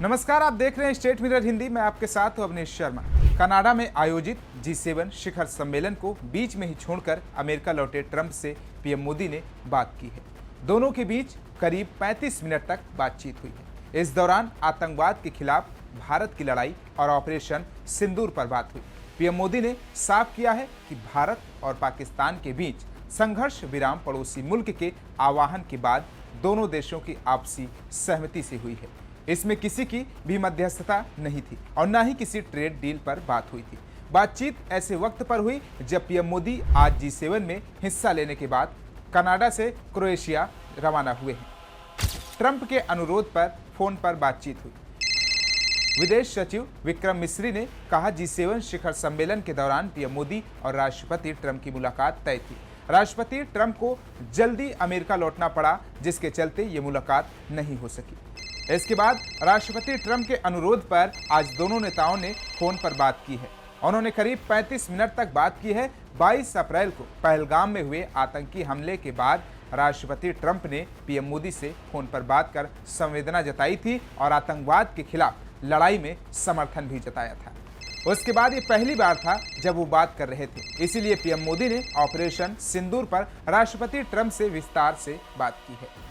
नमस्कार, आप देख रहे हैं स्टेट मिरर हिंदी। मैं आपके साथ हूं अवनीश शर्मा। कनाडा में आयोजित G7 शिखर सम्मेलन को बीच में ही छोड़कर अमेरिका लौटे ट्रंप से पीएम मोदी ने बात की है। दोनों के बीच करीब 35 मिनट तक बातचीत हुई है। इस दौरान आतंकवाद के खिलाफ भारत की लड़ाई और ऑपरेशन सिंदूर पर बात हुई। पीएम मोदी ने साफ किया है कि भारत और पाकिस्तान के बीच संघर्ष विराम पड़ोसी मुल्क के आह्वान के बाद दोनों देशों की आपसी सहमति से हुई है। इसमें किसी की भी मध्यस्थता नहीं थी और न ही किसी ट्रेड डील पर बात हुई थी। बातचीत ऐसे वक्त पर हुई जब पीएम मोदी आज G7 में हिस्सा लेने के बाद कनाडा से क्रोएशिया रवाना हुए हैं। ट्रंप के अनुरोध पर फोन पर बातचीत हुई। विदेश सचिव विक्रम मिस्री ने कहा, G7 शिखर सम्मेलन के दौरान पीएम मोदी और राष्ट्रपति ट्रंप की मुलाकात तय थी। राष्ट्रपति ट्रंप को जल्दी अमेरिका लौटना पड़ा, जिसके चलते ये मुलाकात नहीं हो सकी। इसके बाद राष्ट्रपति ट्रंप के अनुरोध पर आज दोनों नेताओं ने फोन पर बात की है। उन्होंने करीब 35 मिनट तक बात की है। 22 अप्रैल को पहलगाम में हुए आतंकी हमले के बाद राष्ट्रपति ट्रंप ने पीएम मोदी से फोन पर बात कर संवेदना जताई थी और आतंकवाद के खिलाफ लड़ाई में समर्थन भी जताया था। उसके बाद ये पहली बार था जब वो बात कर रहे थे, इसीलिए पीएम मोदी ने ऑपरेशन सिंदूर पर राष्ट्रपति ट्रंप से विस्तार से बात की है।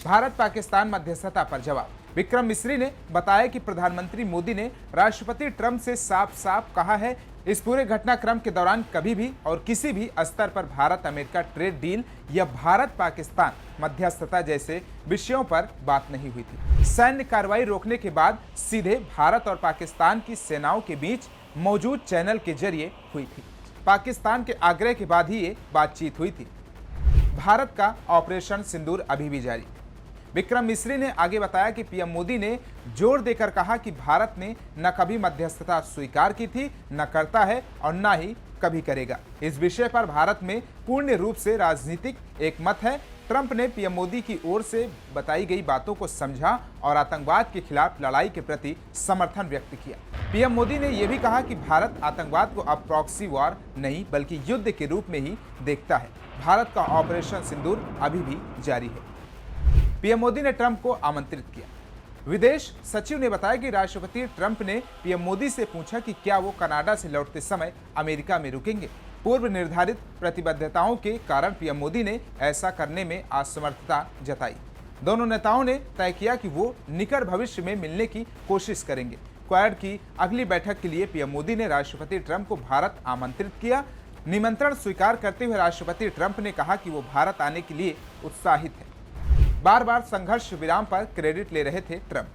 भारत पाकिस्तान मध्यस्थता पर जवाब। विक्रम मिस्री ने बताया कि प्रधानमंत्री मोदी ने राष्ट्रपति ट्रंप से साफ साफ कहा है, इस पूरे घटनाक्रम के दौरान कभी भी और किसी भी स्तर पर भारत अमेरिका ट्रेड डील या भारत पाकिस्तान मध्यस्थता जैसे विषयों पर बात नहीं हुई थी। सैन्य कार्रवाई रोकने के बाद सीधे भारत और पाकिस्तान की सेनाओं के बीच मौजूद चैनल के जरिए हुई थी। पाकिस्तान के आग्रह के बाद ही ये बातचीत हुई थी। भारत का ऑपरेशन सिंदूर अभी भी जारी। विक्रम मिस्री ने आगे बताया कि पीएम मोदी ने जोर देकर कहा कि भारत ने न कभी मध्यस्थता स्वीकार की थी, न करता है और न ही कभी करेगा। इस विषय पर भारत में पूर्ण रूप से राजनीतिक एकमत है। ट्रंप ने पीएम मोदी की ओर से बताई गई बातों को समझा और आतंकवाद के खिलाफ लड़ाई के प्रति समर्थन व्यक्त किया। पीएम मोदी ने यह भी कहा कि भारत आतंकवाद को अब प्रॉक्सी वॉर नहीं बल्कि युद्ध के रूप में ही देखता है। भारत का ऑपरेशन सिंदूर अभी भी जारी है। पीएम मोदी ने ट्रंप को आमंत्रित किया। विदेश सचिव ने बताया कि राष्ट्रपति ट्रंप ने पीएम मोदी से पूछा कि क्या वो कनाडा से लौटते समय अमेरिका में रुकेंगे। पूर्व निर्धारित प्रतिबद्धताओं के कारण पीएम मोदी ने ऐसा करने में असमर्थता जताई। दोनों नेताओं ने तय किया कि वो निकट भविष्य में मिलने की कोशिश करेंगे। क्वाड की अगली बैठक के लिए पीएम मोदी ने राष्ट्रपति ट्रंप को भारत आमंत्रित किया। निमंत्रण स्वीकार करते हुए राष्ट्रपति ट्रंप ने कहा कि वो भारत आने के लिए उत्साहित है। बार बार संघर्ष विराम पर क्रेडिट ले रहे थे ट्रंप।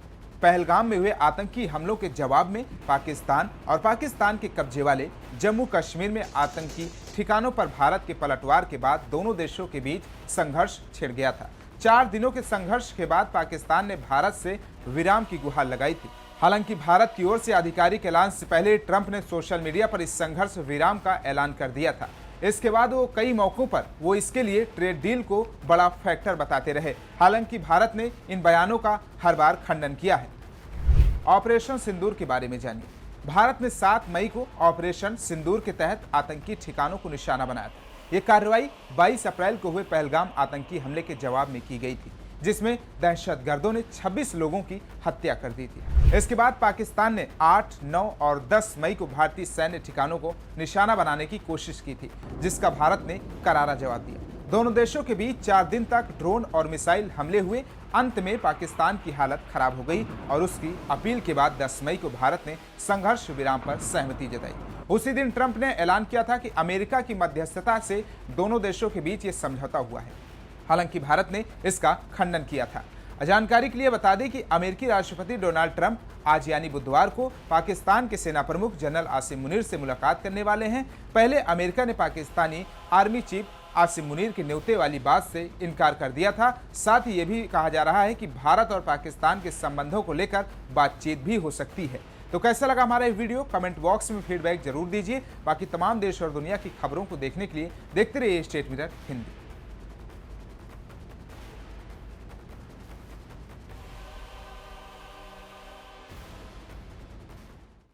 पहलगाम में हुए आतंकी हमलों के जवाब में पाकिस्तान और पाकिस्तान के कब्जे वाले जम्मू कश्मीर में आतंकी ठिकानों पर भारत के पलटवार के बाद दोनों देशों के बीच संघर्ष छिड़ गया था। 4 दिनों के संघर्ष के बाद पाकिस्तान ने भारत से विराम की गुहार लगाई थी। हालांकि भारत की ओर से आधिकारिक ऐलान से पहले ट्रंप ने सोशल मीडिया पर इस संघर्ष विराम का ऐलान कर दिया था। इसके बाद वो कई मौकों पर वो इसके लिए ट्रेड डील को बड़ा फैक्टर बताते रहे। हालांकि भारत ने इन बयानों का हर बार खंडन किया है। ऑपरेशन सिंदूर के बारे में जानिए। भारत ने 7 मई को ऑपरेशन सिंदूर के तहत आतंकी ठिकानों को निशाना बनाया था। ये कार्रवाई 22 अप्रैल को हुए पहलगाम आतंकी हमले के जवाब में की गई थी, जिसमें दहशतगर्दों ने 26 लोगों की हत्या कर दी थी। इसके बाद पाकिस्तान ने 8, 9 और 10 मई को भारतीय सैन्य ठिकानों को निशाना बनाने की कोशिश की थी, जिसका भारत ने करारा जवाब दिया। दोनों देशों के बीच 4 दिन तक ड्रोन और मिसाइल हमले हुए। अंत में पाकिस्तान की हालत खराब हो गई और उसकी अपील के बाद 10 मई को भारत ने संघर्ष विराम पर सहमति जताई। उसी दिन ट्रंप ने ऐलान किया था कि अमेरिका की मध्यस्थता से दोनों देशों के बीच ये समझौता हुआ है। हालांकि भारत ने इसका खंडन किया था। जानकारी के लिए बता दें कि अमेरिकी राष्ट्रपति डोनाल्ड ट्रंप आज यानी बुधवार को पाकिस्तान के सेना प्रमुख जनरल आसिम मुनीर से मुलाकात करने वाले हैं। पहले अमेरिका ने पाकिस्तानी आर्मी चीफ आसिम मुनीर के न्योते वाली बात से इनकार कर दिया था। साथ ही ये भी कहा जा रहा है कि भारत और पाकिस्तान के संबंधों को लेकर बातचीत भी हो सकती है। तो कैसा लगा हमारा ये वीडियो? कमेंट बॉक्स में फीडबैक जरूर दीजिए। बाकी तमाम देश और दुनिया की खबरों को देखने के लिए देखते रहिए स्टेट मिरर हिंदी।